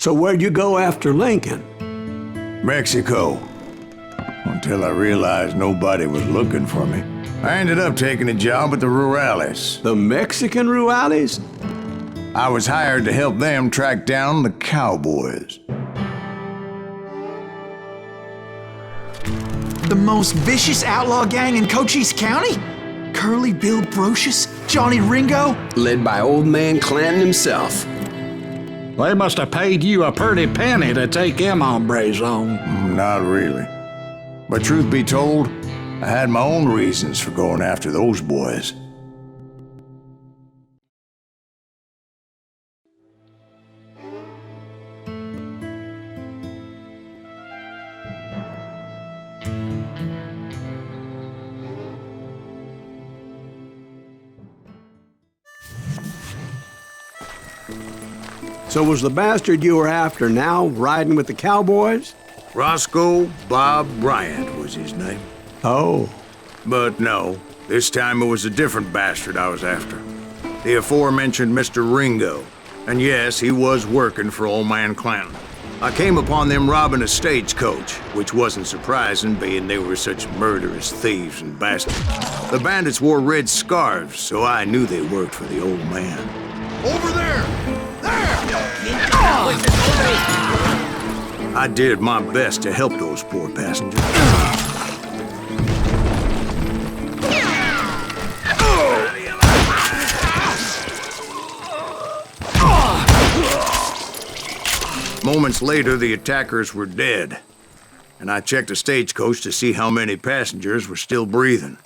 So where'd you go after Lincoln? Mexico. Until I realized nobody was looking for me. I ended up taking a job at the Rurales. The Mexican Rurales? I was hired to help them track down the cowboys. The most vicious outlaw gang in Cochise County? Curly Bill Brocious? Johnny Ringo? Led by old man Clanton himself. They must have paid you a pretty penny to take them hombres on. Not really. But truth be told, I had my own reasons for going after those boys. So was the bastard you were after now riding with the cowboys? Roscoe Bob Bryant was his name. Oh. But no, this time it was a different bastard I was after. The aforementioned Mr. Ringo. And yes, he was working for old man Clanton. I came upon them robbing a stagecoach, which wasn't surprising, being they were such murderous thieves and bastards. The bandits wore red scarves, so I knew they worked for the old man. Over there! I did my best to help those poor passengers. Moments later, the attackers were dead, and I checked the stagecoach to see how many passengers were still breathing.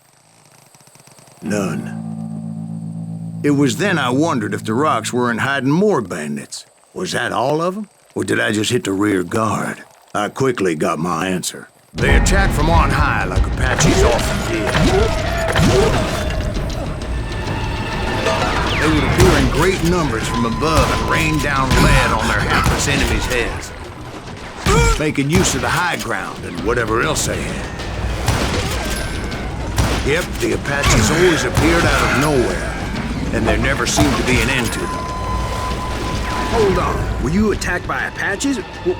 None. It was then I wondered if the rocks weren't hiding more bandits. Was that all of them? Or did I just hit the rear guard? I quickly got my answer. They attacked from on high like Apaches often did. They would appear in great numbers from above and rain down lead on their hapless enemies' heads, making use of the high ground and whatever else they had. Yep, the Apaches always appeared out of nowhere, and there never seemed to be an end to them. Hold on, were you attacked by Apaches?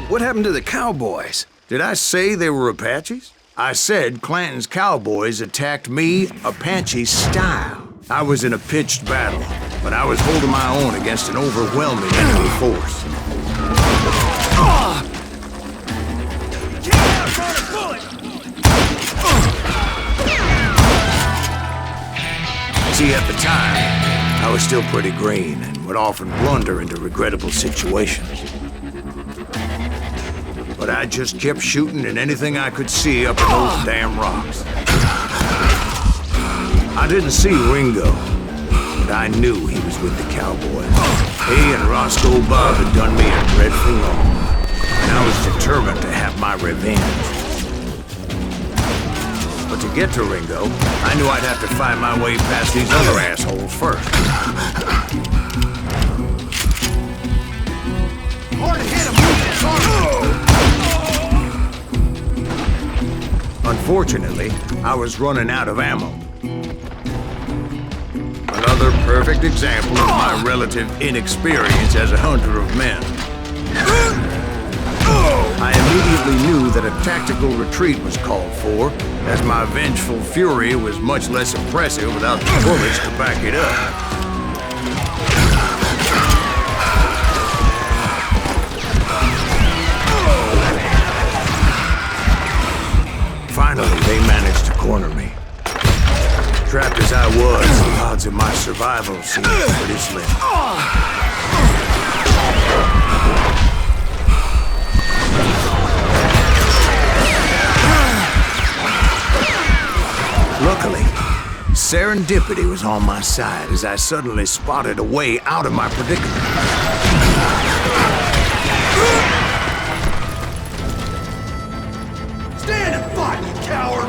What happened to the cowboys? Did I say they were Apaches? I said Clanton's cowboys attacked me Apache style. I was in a pitched battle, but I was holding my own against an overwhelming enemy force. See, at the time, I was still pretty green and would often blunder into regrettable situations. But I just kept shooting at anything I could see up in those damn rocks. I didn't see Ringo, but I knew he was with the cowboys. He and Roscoe Bob had done me a dreadful wrong, and I was determined to have my revenge. But to get to Ringo, I knew I'd have to find my way past these other assholes first. Hard to hit him! Unfortunately, I was running out of ammo. Another perfect example of my relative inexperience as a hunter of men. I immediately knew that a tactical retreat was called for, as my vengeful fury was much less impressive without the bullets to back it up. Finally, they managed to corner me. Trapped as I was, the odds of my survival seemed pretty slim. Luckily, serendipity was on my side as I suddenly spotted a way out of my predicament. Stand and fight, you coward!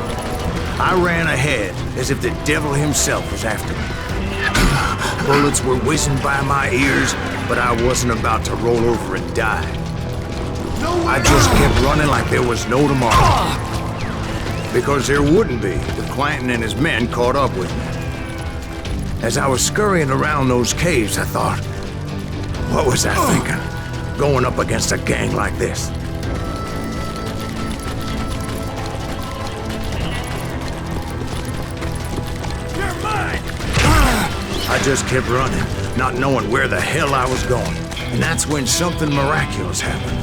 I ran ahead as if the devil himself was after me. Bullets were whizzing by my ears, but I wasn't about to roll over and die. I just kept running like there was no tomorrow. Because there wouldn't be if Clanton and his men caught up with me. As I was scurrying around those caves, I thought, what was I thinking? going up against a gang like this. You're mine! I just kept running, not knowing where the hell I was going. And that's when something miraculous happened.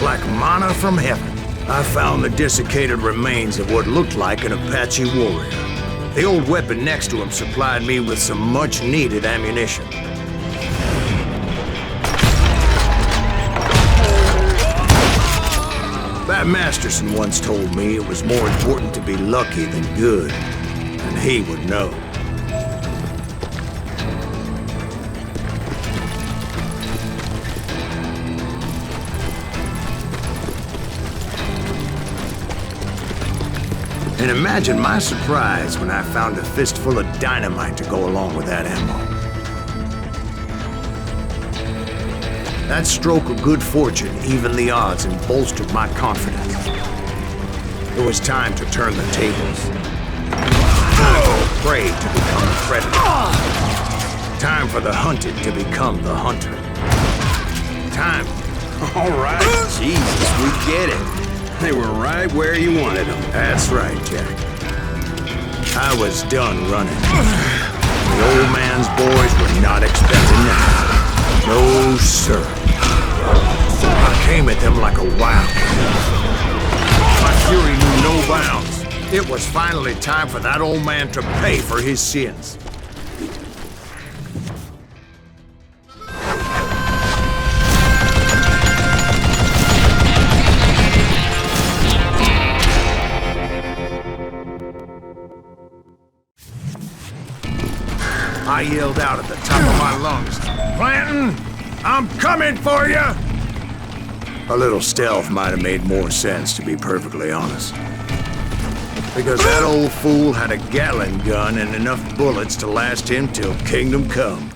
Like manna from heaven, I found the desiccated remains of what looked like an Apache warrior. The old weapon next to him supplied me with some much-needed ammunition. Bat Masterson once told me it was more important to be lucky than good, and he would know. And imagine my surprise when I found a fistful of dynamite to go along with that ammo. That stroke of good fortune evened the odds and bolstered my confidence. It was time to turn the tables. Time for the prey to become the predator. Time for the hunted to become the hunter. Time. All right, Jesus, we get it. They were right where you wanted them. That's right, Jack. I was done running. The old man's boys were not expecting that. No, sir. I came at them like a wildcat. My fury knew no bounds. It was finally time for that old man to pay for his sins. I yelled out at the top of my lungs, "Clanton, I'm coming for you!" A little stealth might have made more sense, to be perfectly honest. Because that old fool had a Gatling gun and enough bullets to last him till Kingdom Come.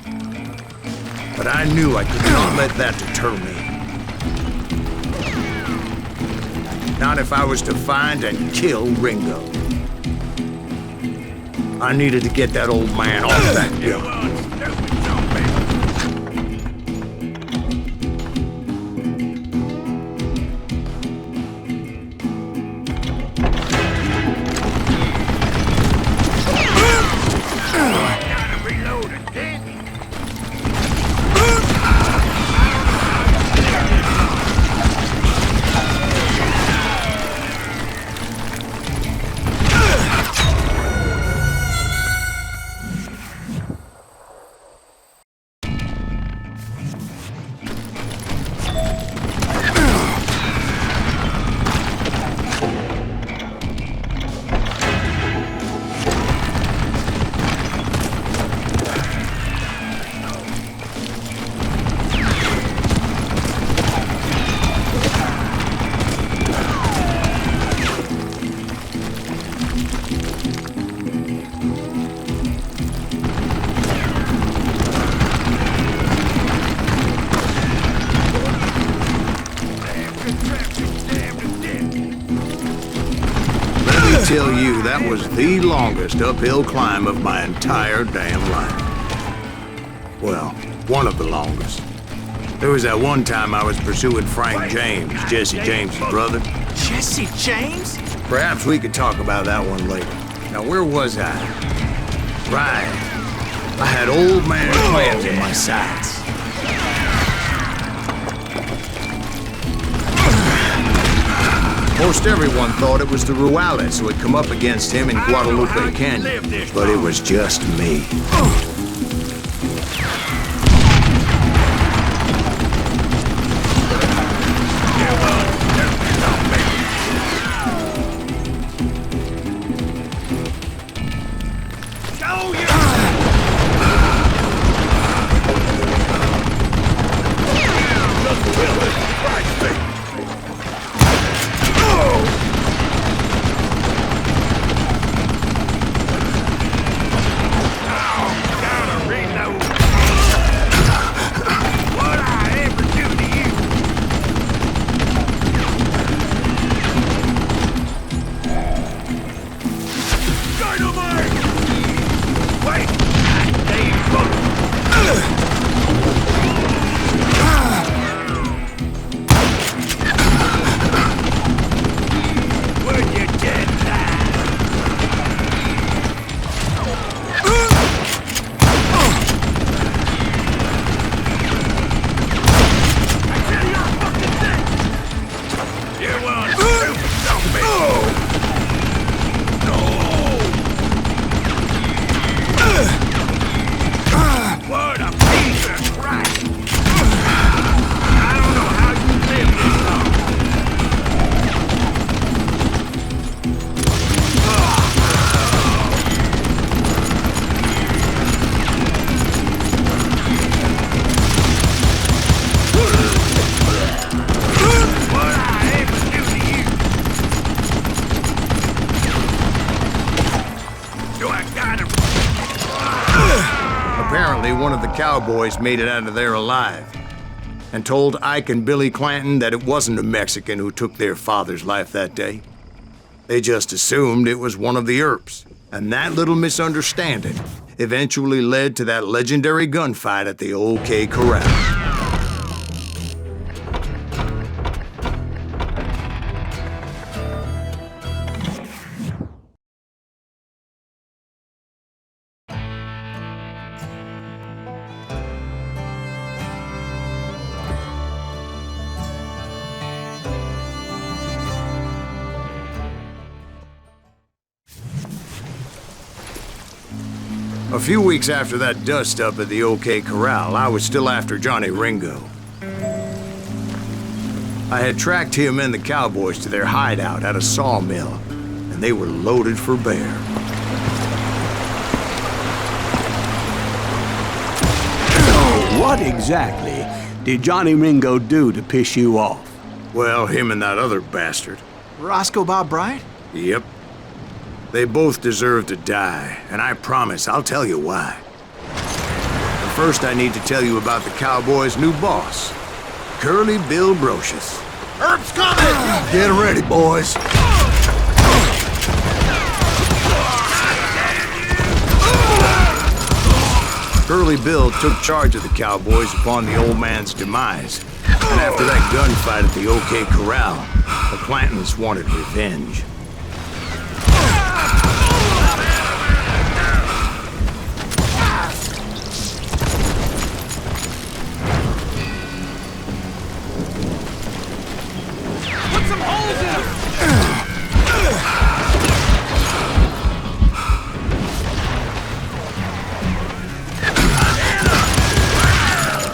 But I knew I could not let that deter me. Not if I was to find and kill Ringo. I needed to get that old man off that gun. Tell you that was the longest uphill climb of my entire damn life. Well, one of the longest. There was that one time I was pursuing Frank James, Jesse James' brother. Jesse James? Perhaps we could talk about that one later. Now, where was I? Right. I had old man plans in my sights. Most everyone thought it was the Ruales who had come up against him in Guadalupe Canyon, but it was just me. cowboys made it out of there alive, and told Ike and Billy Clanton that it wasn't a Mexican who took their father's life that day. They just assumed it was one of the Earps, and that little misunderstanding eventually led to that legendary gunfight at the OK Corral. A few weeks after that dust-up at the OK Corral, I was still after Johnny Ringo. I had tracked him and the cowboys to their hideout at a sawmill, and they were loaded for bear. So what exactly did Johnny Ringo do to piss you off? Well, him and that other bastard. Roscoe Bob Bryant? Yep. They both deserve to die, and I promise I'll tell you why. But first, I need to tell you about the Cowboys' new boss, Curly Bill Brocious. Herb's coming! Get ready, boys. Curly Bill took charge of the Cowboys upon the old man's demise, and after that gunfight at the OK Corral, the Clantons wanted revenge.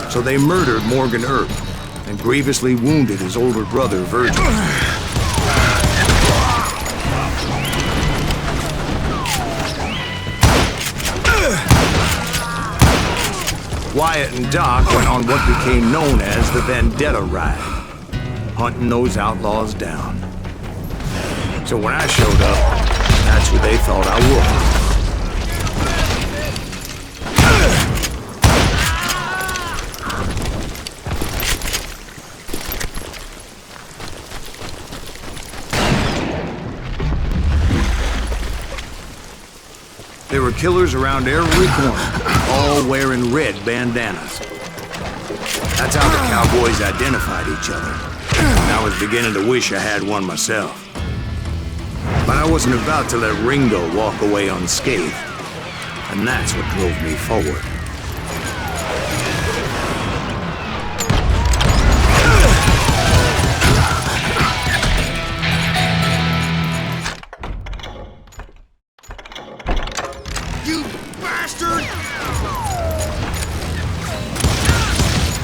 So they murdered Morgan Earp and grievously wounded his older brother, Virgil. Wyatt and Doc went on what became known as the Vendetta Ride, hunting those outlaws down. So when I showed up, that's what they thought I was. There were killers around every corner, all wearing red bandanas. That's how the cowboys identified each other. And I was beginning to wish I had one myself. But I wasn't about to let Ringo walk away unscathed. And that's what drove me forward.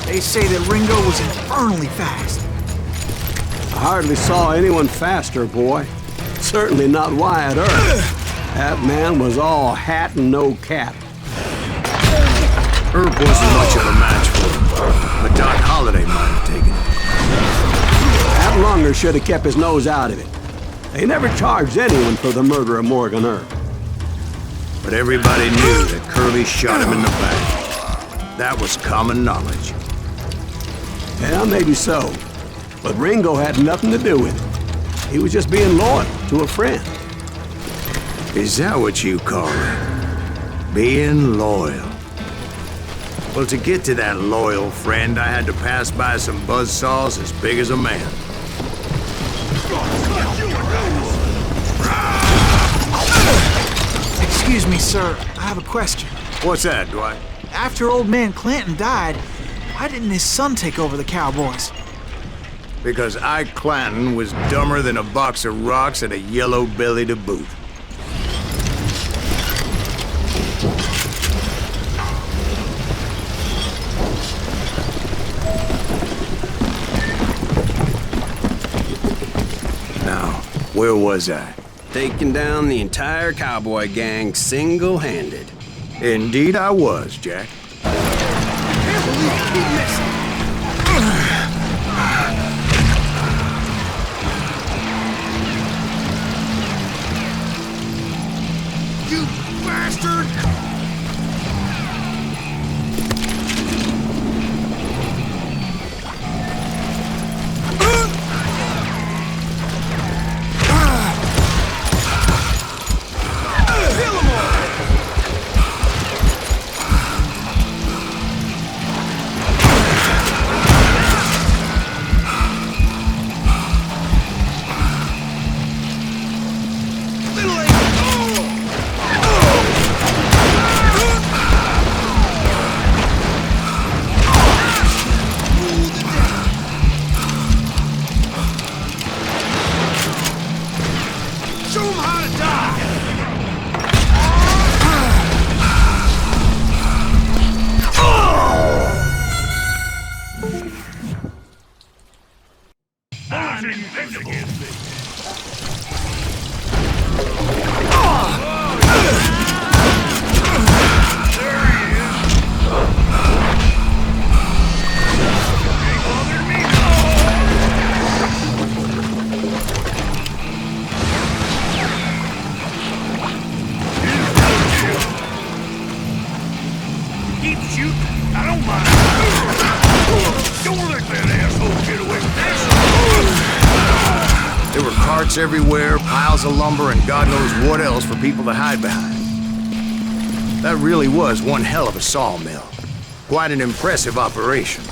They say that Ringo was infernally fast. I hardly saw anyone faster, boy. Certainly not Wyatt Earp. That man was all hat and no cap. Earp wasn't much of a match for him, but Doc Holliday might have taken it. That Lunger should have kept his nose out of it. They never charged anyone for the murder of Morgan Earp. But everybody knew that Curly shot him in the back. That was common knowledge. Yeah, maybe so. But Ringo had nothing to do with it. He was just being loyal to a friend. Is that what you call it? Being loyal? Well, to get to that loyal friend, I had to pass by some buzzsaws as big as a man. Excuse me, sir. I have a question. What's that, Dwight? After old man Clanton died, why didn't his son take over the Cowboys? Because Ike Clanton was dumber than a box of rocks and a yellow belly to boot. Now, where was I? Taking down the entire cowboy gang single-handed. Indeed I was, Jack. You bastard! invincible. Keep shooting. I don't mind. Don't let that asshole get away with this. There were carts everywhere, piles of lumber, and God knows what else for people to hide behind. That really was one hell of a sawmill. Quite an impressive operation.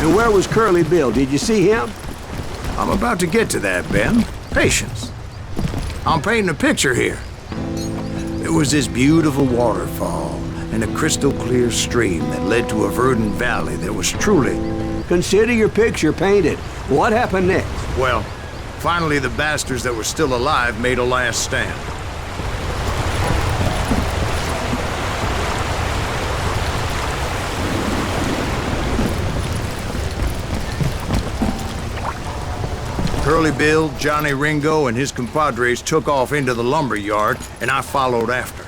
And where was Curly Bill? Did you see him? I'm about to get to that, Ben. Patience. I'm painting a picture here. There was this beautiful waterfall and a crystal clear stream that led to a verdant valley that was truly... Consider your picture painted. What happened next? Well, finally the bastards that were still alive made a last stand. Curly Bill, Johnny Ringo, and his compadres took off into the lumber yard, and I followed after.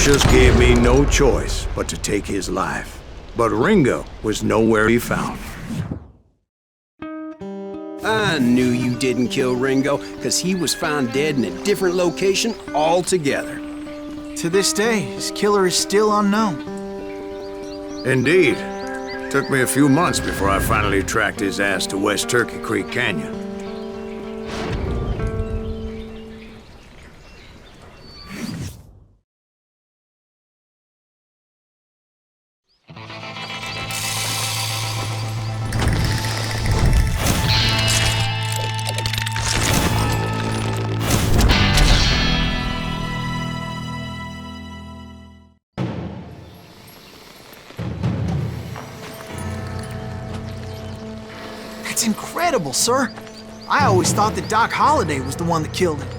Brocious gave me no choice but to take his life. But Ringo was nowhere to be found. I knew you didn't kill Ringo, because he was found dead in a different location altogether. To this day, his killer is still unknown. Indeed. Took me a few months before I finally tracked his ass to West Turkey Creek Canyon. That's incredible, sir. I always thought that Doc Holliday was the one that killed him.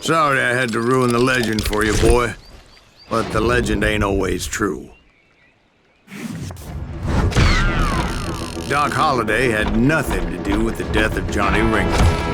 Sorry I had to ruin the legend for you, boy. But the legend ain't always true. Doc Holliday had nothing to do with the death of Johnny Ringo.